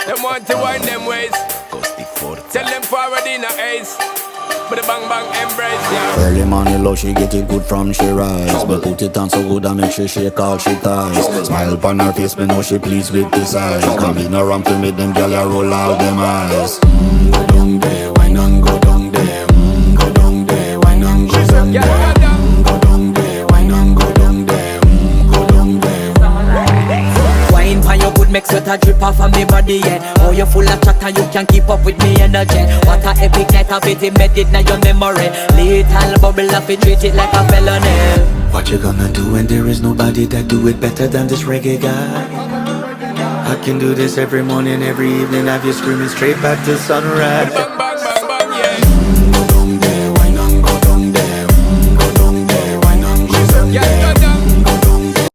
Them want to wind them ways. Tell them forward in a ace. But the bang bang embrace, yeah. Early morning love, she get it good from she rise. But put it on so good and make she shake all she ties. Smile upon her face, me know she pleased with this eyes. Come in around to make them gyal a roll out them eyes. Go down there, why not go down there? Go down there, why not go down there? Go down there, why not go down there? Go down there. Wine pan your good make sweat a drip off of me body, yeah. Oh, you full of chatter, you can't keep up with me energy. What a epic night of it, embedded now your memory. Little bubble of it, treat it like a felony. What you gonna do when there is nobody that do it better than this reggae guy? I can do this every morning, every evening, have you screaming straight back to sunrise. Bang bang